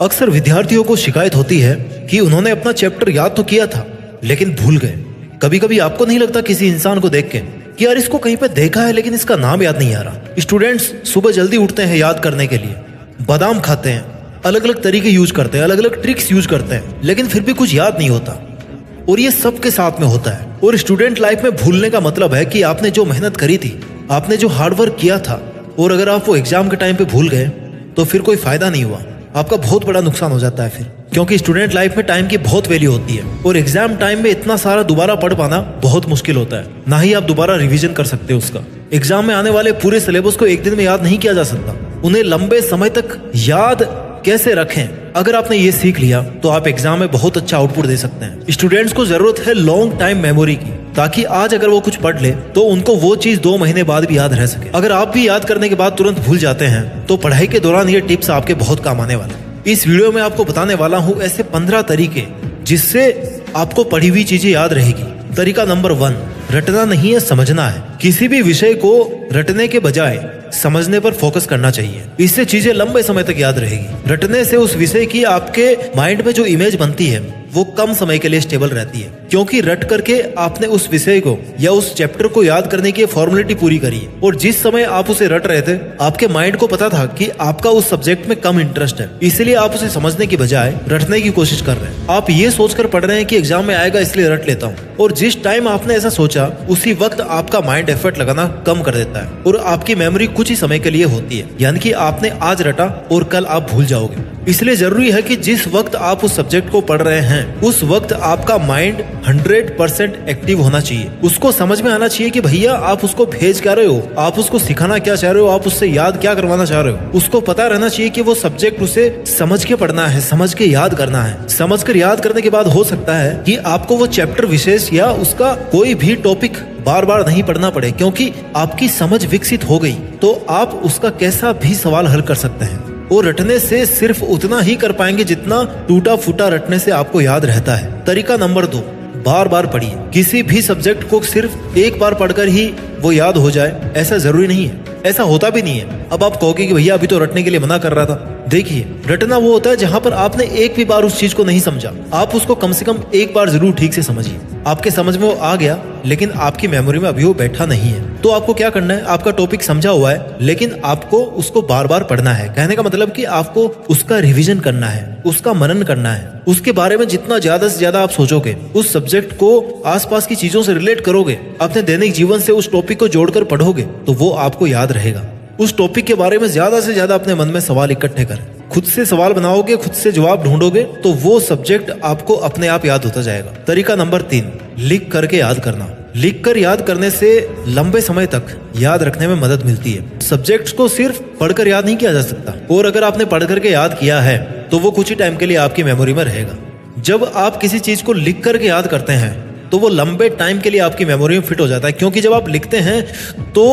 अक्सर विद्यार्थियों को शिकायत होती है कि उन्होंने अपना चैप्टर याद तो किया था लेकिन भूल गए। कभी कभी आपको नहीं लगता किसी इंसान को देख के कि यार इसको कहीं पे देखा है लेकिन इसका नाम याद नहीं आ रहा। स्टूडेंट्स सुबह जल्दी उठते हैं याद करने के लिए, बादाम खाते हैं, अलग अलग तरीके यूज करते हैं, अलग अलग ट्रिक्स यूज करते हैं, लेकिन फिर भी कुछ याद नहीं होता। और ये सबके साथ में होता है। और स्टूडेंट लाइफ में भूलने का मतलब है कि आपने जो मेहनत करी थी, आपने जो हार्डवर्क किया था, और अगर आप वो एग्जाम के टाइम पे भूल गए तो फिर कोई फायदा नहीं हुआ, आपका बहुत बड़ा नुकसान हो जाता है फिर। क्योंकि स्टूडेंट लाइफ में टाइम की बहुत वैल्यू होती है और एग्जाम टाइम में इतना सारा दोबारा पढ़ पाना बहुत मुश्किल होता है। ना ही आप दोबारा रिवीजन कर सकते हो उसका। एग्जाम में आने वाले पूरे सिलेबस को एक दिन में याद नहीं किया जा सकता। उन्हें लंबे समय तक याद कैसे रखें, अगर आपने ये सीख लिया तो आप एग्जाम में बहुत अच्छा आउटपुट दे सकते हैं। स्टूडेंट्स को जरूरत है लॉन्ग टाइम मेमोरी की, ताकि आज अगर वो कुछ पढ़ ले तो उनको वो चीज 2 महीने बाद भी याद रह सके। अगर आप भी याद करने के बाद तुरंत भूल जाते हैं तो पढ़ाई के दौरान ये टिप्स आपके बहुत काम आने वाले हैं। इस वीडियो में आपको बताने वाला हूँ ऐसे 15 तरीके जिससे आपको पढ़ी हुई चीजें याद रहेगी। तरीका नंबर 1, रटना नहीं है, समझना है। किसी भी विषय को रटने के बजाय समझने पर फोकस करना चाहिए। इससे चीजें लंबे समय तक याद रहेगी। रटने से उस विषय की आपके माइंड में जो इमेज बनती है वो कम समय के लिए स्टेबल रहती है, क्योंकि रट करके आपने उस विषय को या उस चैप्टर को याद करने की फॉर्मेलिटी पूरी करी है। और जिस समय आप उसे रट रहे थे आपके माइंड को पता था कि आपका उस सब्जेक्ट में कम इंटरेस्ट है, इसलिए आप उसे समझने की बजाय रटने की कोशिश कर रहे हैं। आप ये सोचकर पढ़ रहे हैं कि एग्जाम में आएगा इसलिए रट लेता हूँ, और जिस टाइम आपने ऐसा सोचा उसी वक्त आपका माइंड एफर्ट लगाना कम कर देता है और आपकी मेमोरी कुछ ही समय के लिए होती है। यानी कि आपने आज रटा और कल आप भूल जाओगे। इसलिए जरूरी है कि जिस वक्त आप उस सब्जेक्ट को पढ़ रहे हैं उस वक्त आपका माइंड 100% एक्टिव होना चाहिए। उसको समझ में आना चाहिए कि भैया आप उसको भेज क्या रहे हो, आप उसको सिखाना क्या चाह रहे हो, आप उससे याद क्या करवाना चाह रहे हो। उसको पता रहना चाहिए कि वो सब्जेक्ट उसे समझ के पढ़ना है, समझ के याद करना है। समझ कर याद करने के बाद हो सकता है कि आपको वो चैप्टर विशेष या उसका कोई भी टॉपिक बार बार नहीं पढ़ना पड़े, क्योंकि आपकी समझ विकसित हो गई तो आप उसका कैसा भी सवाल हल कर सकते हैं। और रटने से सिर्फ उतना ही कर पाएंगे जितना टूटा फूटा रटने से आपको याद रहता है। तरीका नंबर 2, बार बार पढ़िए। किसी भी सब्जेक्ट को सिर्फ एक बार पढ़कर ही वो याद हो जाए ऐसा जरूरी नहीं है, ऐसा होता भी नहीं है। अब आप कहोगे कि भैया अभी तो रटने के लिए मना कर रहा था। देखिए, रटना वो होता है जहां पर आपने एक भी बार उस चीज को नहीं समझा, आप उसको कम से कम एक बार जरूर ठीक से समझिए। आपके समझ में वो आ गया लेकिन आपकी मेमोरी में अभी वो बैठा नहीं है, तो आपको क्या करना है, आपका टॉपिक समझा हुआ है लेकिन आपको उसको बार बार पढ़ना है। कहने का मतलब कि आपको उसका रिवीजन करना है, उसका मनन करना है। उसके बारे में जितना ज्यादा से ज्यादा आप सोचोगे, उस सब्जेक्ट को आसपास की चीजों से रिलेट करोगे, अपने दैनिक जीवन से उस टॉपिक को जोड़कर पढ़ोगे तो वो आपको याद रहेगा। उस टॉपिक के बारे में ज्यादा से ज्यादा अपने मन में सवाल इकट्ठे करें। खुद से सवाल बनाओगे, खुद से जवाब ढूंढोगे तो वो सब्जेक्ट आपको अपने आप याद होता जाएगा। तरीका नंबर 3, लिख करके याद करना। लिख कर याद करने से लंबे समय तक याद रखने में मदद मिलती है। सब्जेक्ट्स को सिर्फ पढ़कर याद नहीं किया जा सकता, और अगर आपने पढ़ करके याद किया है तो वो कुछ ही टाइम के लिए आपकी मेमोरी में रहेगा। जब आप किसी चीज को लिख करके याद करते हैं तो वो लंबे टाइम के लिए आपकी मेमोरी में फिट हो जाता है, क्योंकि जब आप लिखते हैं तो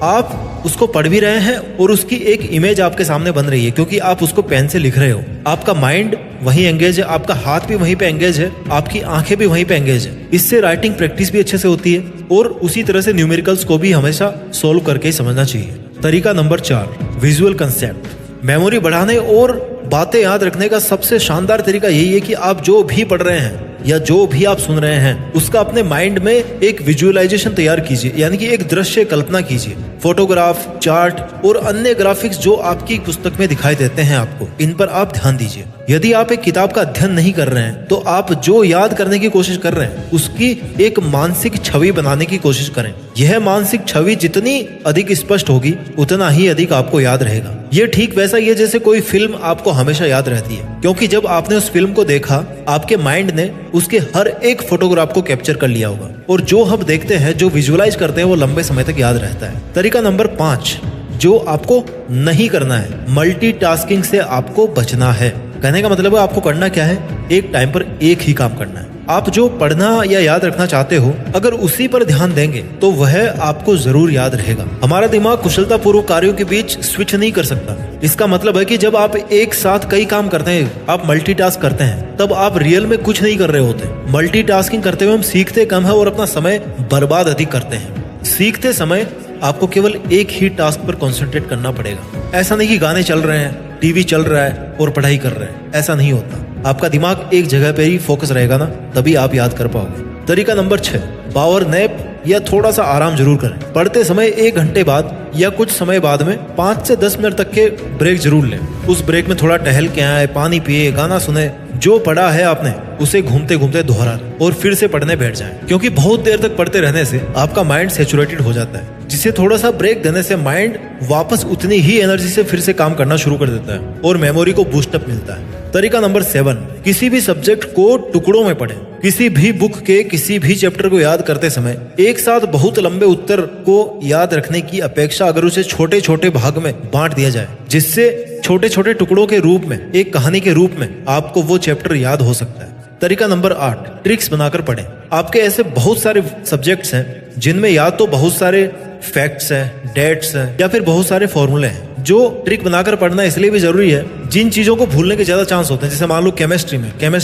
आप उसको पढ़ भी रहे हैं और उसकी एक इमेज आपके सामने बन रही है, क्योंकि आप उसको पेन से लिख रहे हो। आपका माइंड वहीं एंगेज है, आपका हाथ भी वहीं पे एंगेज है, आपकी आंखें भी वहीं पे एंगेज है। इससे राइटिंग प्रैक्टिस भी अच्छे से होती है और उसी तरह से न्यूमेरिकल्स को भी हमेशा सोल्व करके ही समझना चाहिए। तरीका नंबर 4, विजुअल कंसेप्ट। मेमोरी बढ़ाने और बातें याद रखने का सबसे शानदार तरीका यही है कि आप जो भी पढ़ रहे हैं या जो भी आप सुन रहे हैं उसका अपने माइंड में एक विजुअलाइजेशन तैयार कीजिए, यानी कि एक दृश्य कल्पना कीजिए। फोटोग्राफ, चार्ट और अन्य ग्राफिक्स जो आपकी पुस्तक में दिखाई देते हैं आपको, इन पर आप ध्यान दीजिए। यदि आप एक किताब का अध्ययन नहीं कर रहे हैं तो आप जो याद करने की कोशिश कर रहे हैं उसकी एक मानसिक छवि बनाने की कोशिश करें। यह मानसिक छवि जितनी अधिक स्पष्ट होगी उतना ही अधिक आपको याद रहेगा। ये ठीक वैसा ही है जैसे कोई फिल्म आपको हमेशा याद रहती है, क्योंकि जब आपने उस फिल्म को देखा आपके माइंड ने उसके हर एक फोटोग्राफ को कैप्चर कर लिया होगा, और जो हम देखते हैं, जो विजुअलाइज करते हैं वो लंबे समय तक याद रहता है। तरीका नंबर 5, जो आपको नहीं करना है, मल्टीटास्किंग से आपको बचना है। कहने का मतलब है आपको करना क्या है, एक टाइम पर एक ही काम करना है। आप जो पढ़ना या याद रखना चाहते हो अगर उसी पर ध्यान देंगे तो वह आपको जरूर याद रहेगा। हमारा दिमाग कुशलता पूर्वक कार्यों के बीच स्विच नहीं कर सकता। इसका मतलब है कि जब आप एक साथ कई काम करते हैं, आप मल्टीटास्क करते हैं, तब आप रियल में कुछ नहीं कर रहे होते। मल्टीटास्किंग करते हुए हम सीखते कम है और अपना समय बर्बाद अधिक करते हैं। सीखते समय आपको केवल एक ही टास्क पर कंसंट्रेट करना पड़ेगा। ऐसा नहीं कि गाने चल रहे हैं, टीवी चल रहा है और पढ़ाई कर रहे हैं, ऐसा नहीं होता। आपका दिमाग एक जगह पे ही फोकस रहेगा ना, तभी आप याद कर पाओगे। तरीका नंबर 6, पावर नैप या थोड़ा सा आराम जरूर करें। पढ़ते समय 1 घंटे बाद या कुछ समय बाद में 5 से 10 मिनट तक के ब्रेक जरूर लें। उस ब्रेक में थोड़ा टहल के आए, पानी पिए, गाना सुने, जो पढ़ा है आपने उसे घूमते घूमते दोहरा लें और फिर से पढ़ने बैठ जाएं। क्योंकि बहुत देर तक पढ़ते रहने से आपका माइंड सैचुरेटेड हो जाता है, जिसे थोड़ा सा ब्रेक देने से माइंड वापस उतनी ही एनर्जी से फिर से काम करना शुरू कर देता है और मेमोरी को बूस्टअप मिलता है। तरीका नंबर 7, किसी भी सब्जेक्ट को टुकड़ों में पढ़ें। किसी भी बुक के किसी भी चैप्टर को याद करते समय एक साथ बहुत लंबे उत्तर को याद रखने की अपेक्षा अगर उसे छोटे छोटे भाग में बांट दिया जाए, जिससे छोटे छोटे टुकड़ों के रूप में, एक कहानी के रूप में आपको वो चैप्टर याद हो सकता है। तरीका नंबर 8, ट्रिक्स बनाकर पढ़ें। आपके ऐसे बहुत सारे सब्जेक्ट्स हैं जिनमें या तो बहुत सारे फैक्ट्स हैं, डेट्स हैं या फिर बहुत सारे फॉर्मूले हैं। जो ट्रिक बनाकर पढ़ना इसलिए भी जरूरी है, जिन चीजों को भूलने के ज्यादा चांस होते हैं। जैसे मान लो केमिस्ट्री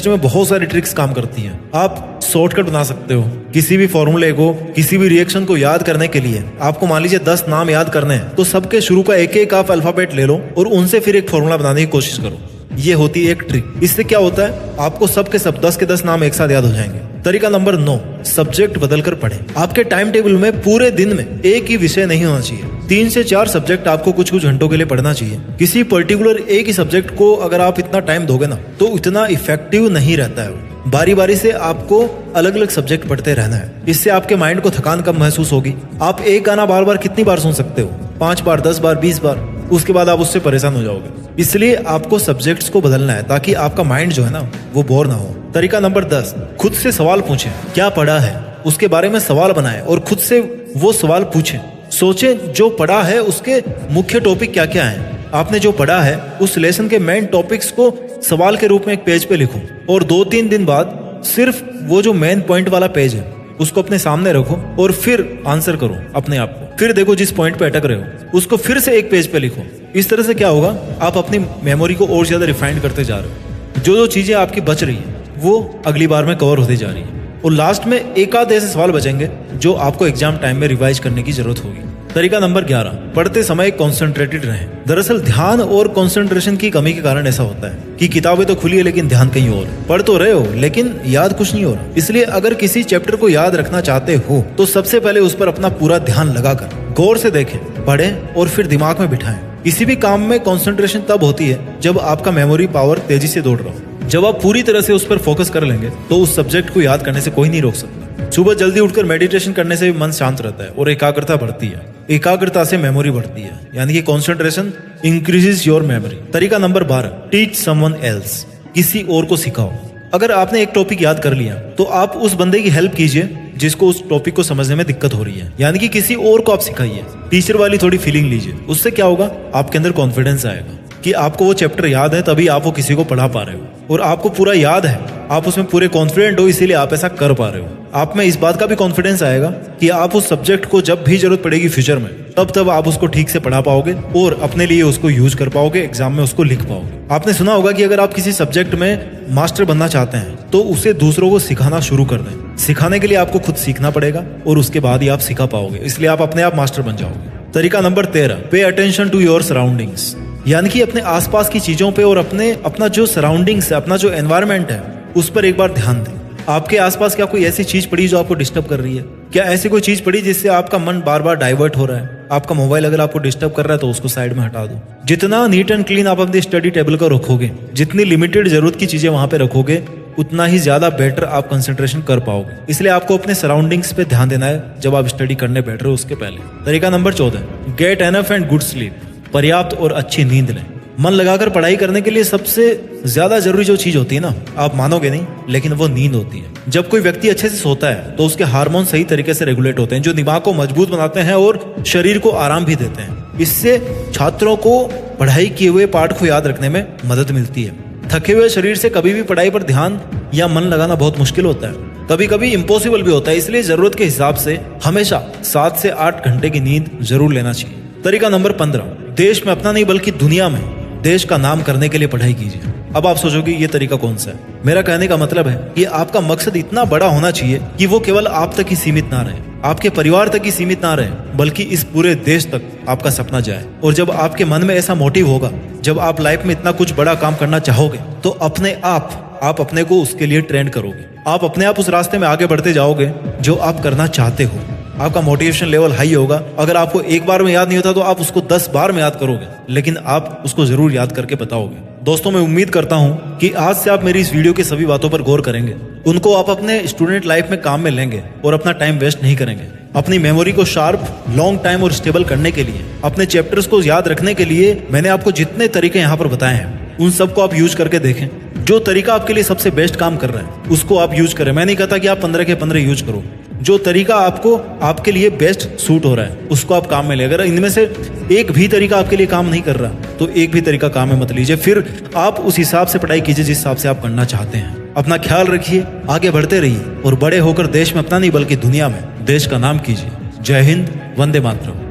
में बहुत सारी ट्रिक्स काम करती हैं। आप शॉर्टकट बना सकते हो किसी भी फॉर्मूले को, किसी भी रिएक्शन को याद करने के लिए। आपको मान लीजिए 10 नाम याद करने हैं, तो सबके शुरू का एक एक आप अल्फाबेट ले लो और उनसे फिर एक फॉर्मूला बनाने की कोशिश करो। ये होती है एक ट्रिक। इससे क्या होता है, आपको सबके सब 10 के 10 नाम एक साथ याद हो जाएंगे। तरीका नंबर 9, सब्जेक्ट बदलकर पढ़ें। आपके टाइम टेबल में पूरे दिन में एक ही विषय नहीं होना चाहिए। 3 से 4 सब्जेक्ट आपको कुछ कुछ घंटों के लिए पढ़ना चाहिए। किसी पर्टिकुलर एक ही सब्जेक्ट को अगर आप इतना टाइम दोगे ना, तो इतना इफेक्टिव नहीं रहता है। बारी बारी से आपको अलग अलग सब्जेक्ट पढ़ते रहना है। इससे आपके माइंड को थकान कम महसूस होगी। आप एक गाना बार बार कितनी बार सुन सकते हो? 5 बार, 10 बार, 20 बार। उसके बाद आप उससे परेशान हो जाओगे। इसलिए आपको सब्जेक्ट्स को बदलना है ताकि आपका माइंड जो है ना, वो बोर ना हो। तरीका नंबर 10, खुद से सवाल पूछें। क्या पढ़ा है उसके बारे में सवाल बनाएं और खुद से वो सवाल पूछें। सोचें जो पढ़ा है उसके मुख्य टॉपिक क्या क्या हैं। आपने जो पढ़ा है उस लेसन के मेन टॉपिक्स को सवाल के रूप में एक पेज पे लिखो और 2-3 दिन बाद सिर्फ वो जो मेन पॉइंट वाला पेज है उसको अपने सामने रखो और फिर आंसर करो अपने आप को। फिर देखो जिस पॉइंट पे अटक रहे हो उसको फिर से एक पेज पे लिखो। इस तरह से क्या होगा, आप अपनी मेमोरी को और ज्यादा रिफाइंड करते जा रहे हो। जो जो चीजें आपकी बच रही है वो अगली बार में कवर होती जा रही है और लास्ट में एक आध ऐसे सवाल बचेंगे जो आपको एग्जाम टाइम में रिवाइज करने की जरूरत होगी। तरीका नंबर 11, पढ़ते समय कॉन्सेंट्रेटेड रहें। दरअसल ध्यान और कॉन्सेंट्रेशन की कमी के कारण ऐसा होता है कि किताबें तो खुली है लेकिन ध्यान कहीं और। पढ़ तो रहे हो लेकिन याद कुछ नहीं हो रहा। इसलिए अगर किसी चैप्टर को याद रखना चाहते हो तो सबसे पहले उस पर अपना पूरा ध्यान लगाकर गौर से देखें, पढ़ें और फिर दिमाग में बिठाएं। किसी भी काम में कॉन्सेंट्रेशन तब होती है जब आपका मेमोरी पावर तेजी से दौड़ रहा हो। जब आप पूरी तरह से उस पर फोकस कर लेंगे तो उस सब्जेक्ट को याद करने से कोई नहीं रोक सकता। सुबह जल्दी उठकर मेडिटेशन करने से भी मन शांत रहता है और एकाग्रता बढ़ती है। एकाग्रता से मेमोरी बढ़ती है, यानी कि कॉन्सेंट्रेशन इंक्रीजेस योर मेमोरी। तरीका नंबर 12, टीच समवन एल्स। किसी और को सिखाओ। अगर आपने एक टॉपिक याद कर लिया तो आप उस बंदे की हेल्प कीजिए जिसको उस टॉपिक को समझने में दिक्कत हो रही है, यानी कि किसी और को आप सिखाइए। टीचर वाली थोड़ी फीलिंग लीजिए। उससे क्या होगा, आपके अंदर कॉन्फिडेंस आएगा कि आपको वो चैप्टर याद है, तभी आप वो किसी को पढ़ा पा रहे हो और आपको पूरा याद है, आप उसमें पूरे कॉन्फिडेंट हो, इसीलिए आप ऐसा कर पा रहे हो। आप में इस बात का भी कॉन्फिडेंस आएगा कि आप उस सब्जेक्ट को जब भी जरूरत पड़ेगी फ्यूचर में, तब आप उसको ठीक से पढ़ा पाओगे और अपने लिए उसको यूज कर पाओगे, एग्जाम में उसको लिख पाओगे। आपने सुना होगा कि अगर आप किसी सब्जेक्ट में मास्टर बनना चाहते हैं तो उसे दूसरों को सिखाना शुरू कर दें। सिखाने के लिए आपको खुद सीखना पड़ेगा और उसके बाद ही आप सिखा पाओगे, इसलिए आप अपने आप मास्टर बन जाओगे। तरीका number 13, pay attention to your surroundings. यानी कि अपने आसपास की चीजों पे और अपना जो सराउंडिंग्स है, अपना जो एनवायरनमेंट है, उस पर एक बार ध्यान दें। आपके आसपास क्या कोई ऐसी चीज पड़ी जो आपको डिस्टर्ब कर रही है? क्या ऐसी कोई चीज पड़ी जिससे आपका मन बार बार डाइवर्ट हो रहा है? आपका मोबाइल अगर आपको डिस्टर्ब कर रहा है तो उसको साइड में हटा दो। जितना नीट एंड क्लीन आप अपनी स्टडी टेबल को रखोगे, जितनी लिमिटेड जरूरत की चीजें वहां पे रखोगे, उतना ही ज्यादा बेटर आप कंसंट्रेशन कर पाओगे। इसलिए आपको अपने सराउंडिंग्स पे ध्यान देना है जब आप स्टडी करने बैठ रहे हो उसके पहले। तरीका number 14, get enough and good sleep. पर्याप्त और अच्छी नींद लें। मन लगाकर पढ़ाई करने के लिए सबसे ज्यादा जरूरी जो चीज होती है ना, आप मानोगे नहीं, लेकिन वो नींद होती है। जब कोई व्यक्ति अच्छे से सोता है तो उसके हार्मोन सही तरीके से रेगुलेट होते हैं, जो दिमाग को मजबूत बनाते हैं और शरीर को आराम भी देते हैं। इससे छात्रों को पढ़ाई किए हुए पाठ को याद रखने में मदद मिलती है। थके हुए शरीर से कभी भी पढ़ाई पर ध्यान या मन लगाना बहुत मुश्किल होता है, कभी कभी इम्पॉसिबल भी होता है। इसलिए जरूरत के हिसाब से हमेशा 7 से 8 घंटे की नींद जरूर लेना चाहिए। तरीका नंबर 15, देश में अपना नहीं बल्कि दुनिया में देश का नाम करने के लिए पढ़ाई कीजिए। अब आप सोचोगे ये तरीका कौन सा है? मेरा कहने का मतलब है कि आपका मकसद इतना बड़ा होना चाहिए कि वो केवल आप तक ही सीमित ना रहे, आपके परिवार तक ही सीमित ना रहे, बल्कि इस पूरे देश तक आपका सपना जाए। और जब आपके मन में ऐसा मोटिव होगा जब आप लाइफ में इतना कुछ बड़ा काम करना चाहोगे तो अपने आप अपने को उसके लिए ट्रेंड करोगे। आप अपने आप उस रास्ते में आगे बढ़ते जाओगे जो आप करना चाहते हो। आपका मोटिवेशन लेवल हाई होगा। अगर आपको एक बार में याद नहीं होता तो आप उसको 10 बार में याद करोगे, लेकिन आप उसको जरूर याद करके बताओगे। दोस्तों, मैं उम्मीद करता हूं कि आज से आप मेरी इस वीडियो की सभी बातों पर गौर करेंगे, उनको आप अपने स्टूडेंट लाइफ में काम में लेंगे और अपना टाइम वेस्ट नहीं करेंगे। अपनी मेमोरी को शार्प, लॉन्ग टाइम और स्टेबल करने के लिए, अपने चैप्टर्स को याद रखने के लिए मैंने आपको जितने तरीके यहाँ पर बताए हैं उन सबको आप यूज करके देखें। जो तरीका आपके लिए सबसे बेस्ट काम कर रहा है उसको आप यूज करें। मैं नहीं कहता कि आप 15 के 15 यूज करो। जो तरीका आपको आपके लिए बेस्ट सूट हो रहा है उसको आप काम में ले। अगर इनमें से एक भी तरीका आपके लिए काम नहीं कर रहा तो एक भी तरीका काम में मत लीजिए। फिर आप उस हिसाब से पढ़ाई कीजिए जिस हिसाब से आप करना चाहते हैं। अपना ख्याल रखिए, आगे बढ़ते रहिए और बड़े होकर देश में अपना नहीं बल्कि दुनिया में देश का नाम कीजिए। जय हिंद, वंदे मातरम।